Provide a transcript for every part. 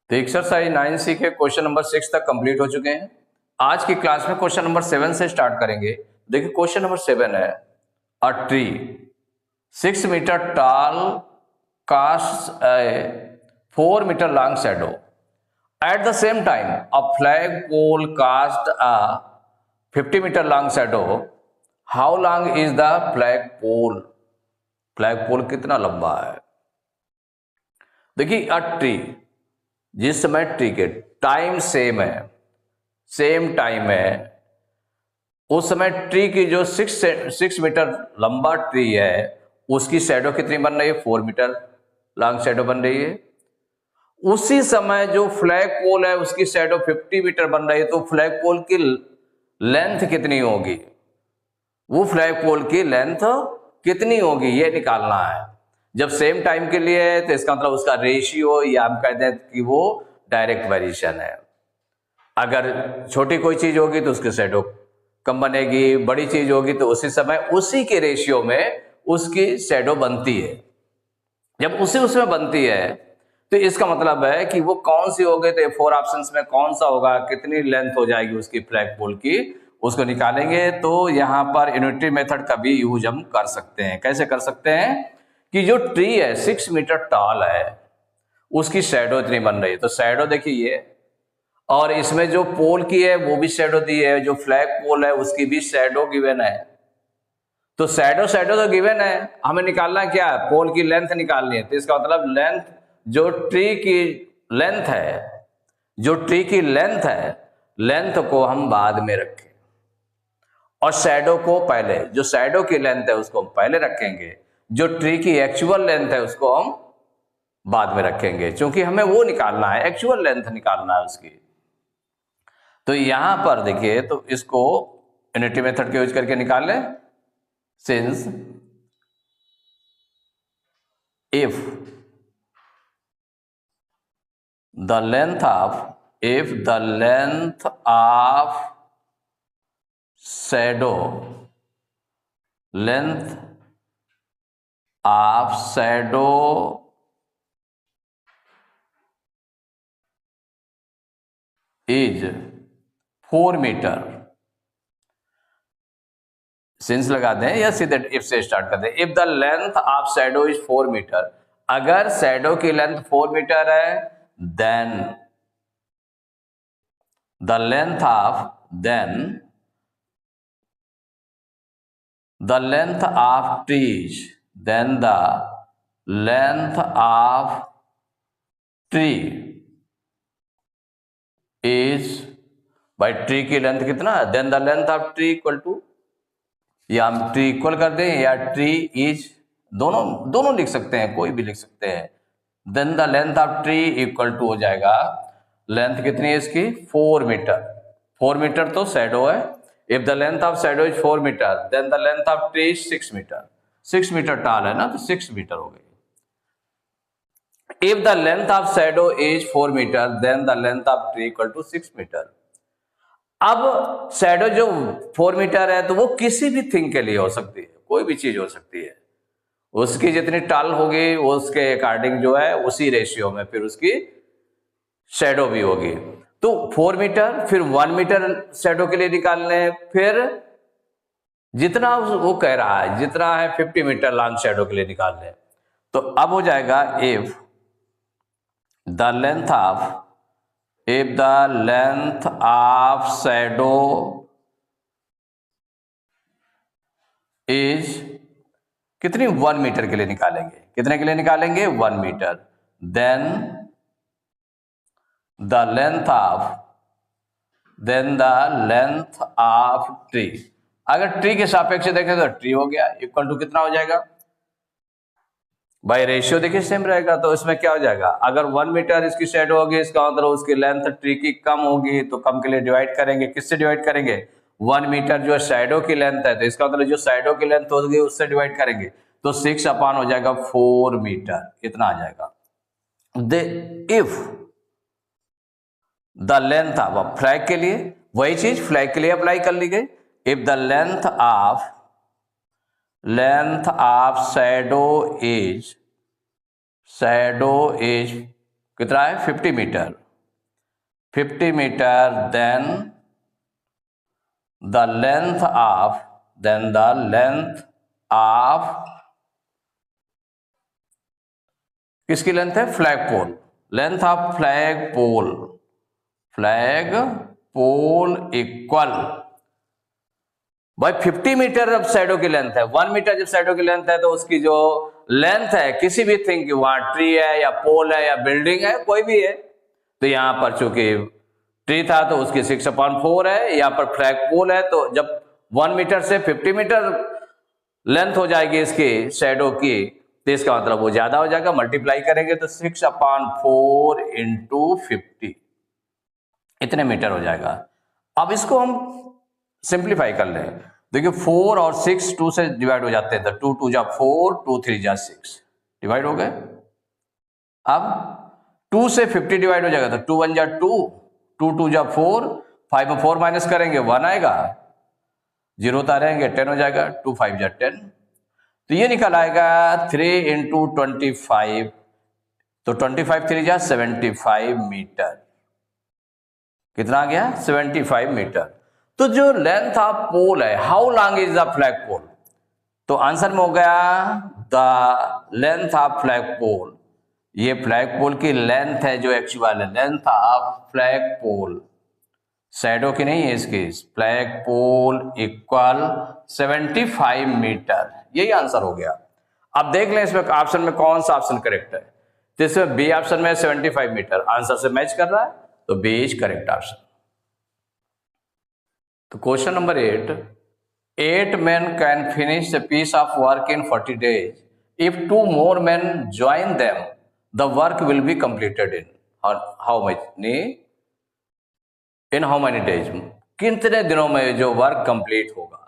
तो exercise 9C के question number 6 तक कंप्लीट हो चुके हैं। आज की क्लास में क्वेश्चन नंबर 7 से स्टार्ट करेंगे। देखिए क्वेश्चन नंबर 7 है, a tree 6 meter tall casts a 4 meter long shadow. At the same time, a flagpole casts a 50 meter long shadow. How long is the flagpole? Flagpole कितना लंबा है? देखिए a tree, जिस समय tree के time same time है, उस समय ट्री की जो 6 मीटर लंबा ट्री है उसकी शैडो कितनी बन रही है? 4 मीटर लॉन्ग शैडो बन रही है। उसी समय जो फ्लैग पोल है उसकी शैडो 50 मीटर बन रही है, तो फ्लैग पोल की लेंथ कितनी होगी? वो फ्लैग पोल की लेंथ कितनी होगी ये निकालना है। जब सेम टाइम के लिए है तो इसका मतलब उसका रेशियो, या हम कहते हैं कि वो डायरेक्ट वेरिएशन है। अगर छोटी कोई चीज होगी तो उसकी शैडो कम बनेगी, बड़ी चीज होगी तो उसी समय उसी के रेशियो में उसकी शैडो बनती है। जब उसी उसमें बनती है तो इसका मतलब है कि वो कौन सी होगी, तो 4 ऑप्शंस में कौन सा होगा, कितनी लेंथ हो जाएगी उसकी फ्लैग पोल की, उसको निकालेंगे। तो यहां पर यूनिटरी मेथड का भी यूज हम कर सकते हैं। कैसे कर सकते हैं कि जो ट्री है 6 मीटर टॉल है, उसकी शैडो इतनी बन रही है, तो शैडो देखिए ये, और इसमें जो पोल की है वो भी शैडो दी है, जो फ्लैग पोल है उसकी भी शैडो गिवन है। तो शैडो तो गिवन है, हमें निकालना क्या है? पोल की लेंथ निकालनी है। तो इसका मतलब लेंथ, जो ट्री की लेंथ है, लेंथ को हम बाद में रखें और शैडो को पहले। जो शैडो की लेंथ है उसको हम पहले रखेंगे, जो ट्री की एक्चुअल लेंथ है उसको हम बाद में रखेंगे, क्योंकि हमें वो निकालना है, एक्चुअल लेंथ निकालना है उसकी। तो यहां पर देखिए, तो इसको यूनिटी मेथड के यूज करके निकाल लें। Since if the length of shadow is 4 meter, since लगा दें या सीधे इफ से स्टार्ट कर दें। If the length of shadow is 4 meter, अगर शैडो की लेंथ 4 मीटर है, then the length of trees, then the length of tree is, भाई ट्री की लेंथ कितना है, then the length of tree equal to, या हम ट्री इक्वल कर दें या ट्री इज, दोनों लिख सकते हैं, कोई भी लिख सकते हैं। Then the length of tree equal to हो जाएगा, लेंथ कितनी है इसकी? 4 मीटर। 4 मीटर तो शैडो है। If the length of shadow is 4 meter, then the length of tree is 6 meter. 6 meter tall है ना, तो 6 मीटर हो गई। If the length of shadow is 4 meter, then the length of tree equal to 6 meter. अब shadow जो 4 meter है तो वो किसी भी थिंग के लिए हो सकती है, कोई भी चीज हो सकती है। उसकी जितनी टॉल होगी उसके अकॉर्डिंग जो है उसी रेशियो में फिर उसकी शैडो भी होगी। तो 4 मीटर, फिर 1 मीटर शैडो के लिए निकालने, फिर जितना वो कह रहा है, जितना है 50 मीटर लॉन्ग शैडो के लिए निकालने। तो अब हो जाएगा if the length of shadow is कितनी? 1 मीटर के लिए निकालेंगे। कितने के लिए निकालेंगे? 1 meter. Then the length of tree, अगर ट्री के सापेक्ष देखें तो ट्री हो गया, इक्वल टू कितना हो जाएगा? भाई रेशियो देखिए सेम रहेगा, तो इसमें क्या हो जाएगा? अगर 1 मीटर इसकी शैडो होगी, इसका मतलब उसकी लेंथ ट्री की कम होगी, तो कम के लिए डिवाइड करेंगे। किससे डिवाइड करेंगे? 1 मीटर जो शैडो की लेंथ है, तो इसका मतलब जो शैडो की लेंथ होगी उससे डिवाइड करेंगे, तो 6 अपान हो जाएगा 4 मीटर, इतना आ जाएगा। If the length of, flag के लिए वही चीज फ्लैग के लिए अप्लाई कर ली गई। If the length of shadow is कितना है 50 meter, 50 meter, then the length of किसकी लेंथ है, flag pole, length of flag pole equal भाई 50 मीटर जब साइडों की लेंथ है, 1 मीटर जब साइडों की लेंथ है तो उसकी जो लेंथ है किसी भी थिंग की, वहां ट्री है या पोल है या बिल्डिंग है कोई भी है, तो यहां पर चूंकि ट्री था तो उसकी 6/4 है, यहां पर फ्लैग पोल है तो जब 1 मीटर से 50 मीटर लेंथ हो जाएगी इसकी शैडो की, तो इसका मतलब वो ज्यादा हो जाएगा, मल्टीप्लाई करेंगे तो 6/4 इंटू 50 इतने मीटर हो जाएगा। अब इसको हम सिंप्लीफाई कर लें, देखिए 4 और 6 2 से डिवाइड हो जाते हैं, तो 2 2 जा 4, 2 3 जा 6 डिवाइड हो गए। अब 2 से 50 डिवाइड हो जाएगा तो 2 1 जा 2, 2 2 जा 4, 5 में 4 माइनस करेंगे 1 आएगा, 0 उतारेंगे 10 हो जाएगा, 2 5 जा 10, तो ये निकल आएगा 3 इंटू 25, तो 25 3 जा 75 मीटर, कितना आ गया 75 मीटर। तो जो लेंथ ऑफ पोल है, how long is the flag pole, तो आंसर में हो गया the length of flag pole, ये फ्लैग पोल की लेंथ है जो एक्चुअल है, length of flag pole, shadow की नहीं है इसकी, फ्लैग पोल इक्वल 75 मीटर, यही आंसर हो गया। अब देख लें इसमें ऑप्शन में कौन सा ऑप्शन करेक्ट है, तो इसमें बी ऑप्शन में 75 मीटर आंसर से मैच कर रहा है, तो बी इज करेक्ट ऑप्शन। तो question number 8 men can finish a piece of work in 40 days. If 2 more men join them, the work will be completed in how many days? कितने दिनों में जो वर्क कंप्लीट होगा,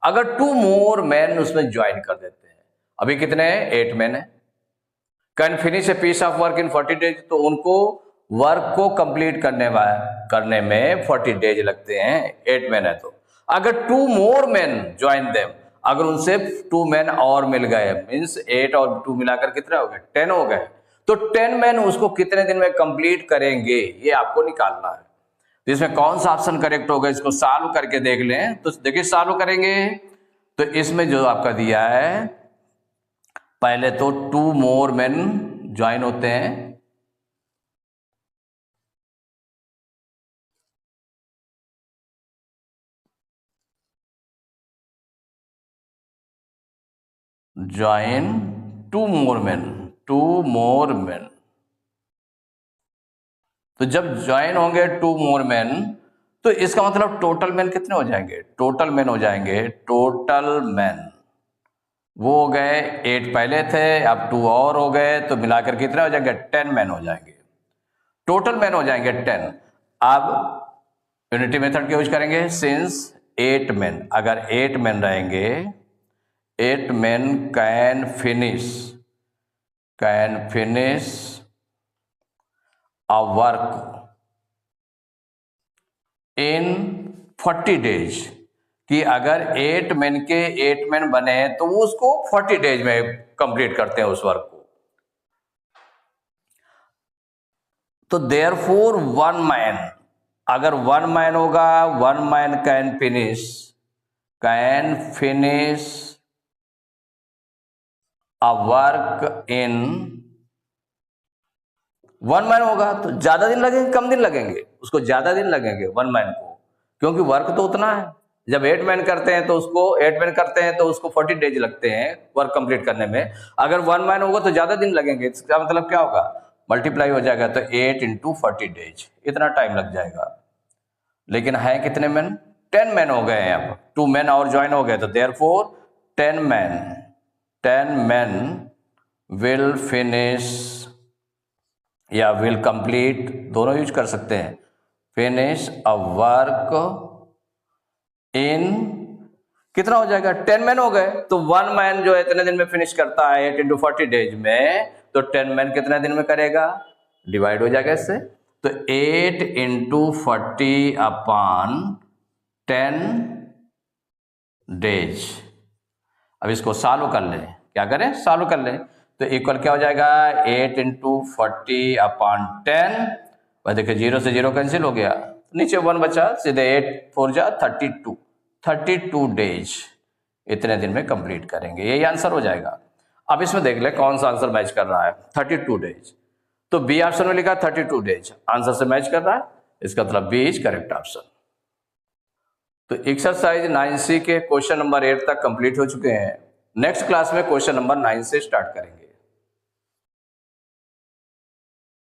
अगर 2 more men उसमें join कर देते हैं, अभी कितने हैं 8 men है, can finish a piece of work in 40 days, तो उनको वर्क को कंप्लीट करने में 40 डेज लगते हैं, 8 men है, तो अगर 2 more men join them, अगर उनसे 2 men और मिल गए, मीन्स 8 और 2 मिलाकर कितने हो गए 10 हो गए, तो 10 men उसको कितने दिन में कंप्लीट करेंगे ये आपको निकालना है। तो इसमें कौन सा ऑप्शन करेक्ट होगा, इसको सॉल्व करके देख लें। तो देखिए सॉल्व करेंगे तो इसमें जो आपका दिया है, पहले तो 2 more men ज्वाइन होते हैं, ज्वाइन 2 more men, तो जब ज्वाइन होंगे 2 more men, तो इसका मतलब टोटल मैन कितने हो जाएंगे, टोटल मैन हो जाएंगे, टोटल मैन वो हो गए 8 पहले थे, अब 2 और हो गए, तो मिलाकर कितने हो जाएंगे 10 मैन हो जाएंगे, टोटल मैन हो जाएंगे 10। अब यूनिटी मेथड का यूज करेंगे, सिंस 8 मैन, अगर 8 मैन रहेंगे, 8 men can finish a work in 40 days, कि अगर 8 men के 8 men बने तो वो उसको 40 डेज में कंप्लीट करते हैं उस वर्क को, तो देयरफॉर 1 man, अगर 1 man होगा, 1 man can finish a work in 1 man होगा, तो ज्यादा दिन लगेंगे कम दिन लगेंगे, उसको ज्यादा दिन लगेंगे 1 man को, क्योंकि वर्क तो उतना है। जब 8 man करते हैं तो उसको 40 डेज लगते हैं वर्क कंप्लीट करने में, अगर 1 man होगा तो ज्यादा दिन लगेंगे, इसका मतलब क्या होगा, मल्टीप्लाई हो जाएगा, तो 8 इंटू 40 डेज इतना टाइम लग जाएगा। लेकिन है कितने मैन, 10 मैन हो गए हैं, अब 2 मैन और ज्वाइन हो गए, तो देयरफॉर 10 men will finish या will complete, दोनों यूज कर सकते हैं, finish a work in, कितना हो जाएगा 10 men हो गए, तो 1 man जो है इतने दिन में फिनिश करता है 8 इंटू 40 डेज में, तो 10 men कितने दिन में करेगा, डिवाइड हो जाएगा इससे, तो 8 इंटू 40 अपॉन 10 डेज। अब इसको सॉल्व कर लें, क्या करें सॉल्व कर लें, तो इक्वल क्या हो जाएगा 8 इंटू 40/10। वह देखिए 0 से 0 कैंसिल हो गया, नीचे 1 बचा, सीधे 8 4 जा 32 डेज इतने दिन में कंप्लीट करेंगे, यही आंसर हो जाएगा। अब इसमें देख ले कौन सा आंसर मैच कर रहा है। 32 डेज, तो बी ऑप्शन में लिखा 32 डेज आंसर से मैच कर रहा है, इसका मतलब बी इज करेक्ट ऑप्शन। तो एक्सरसाइज 9C के क्वेश्चन नंबर 8 तक कंप्लीट हो चुके हैं। नेक्स्ट क्लास में क्वेश्चन नंबर 9 से स्टार्ट करेंगे।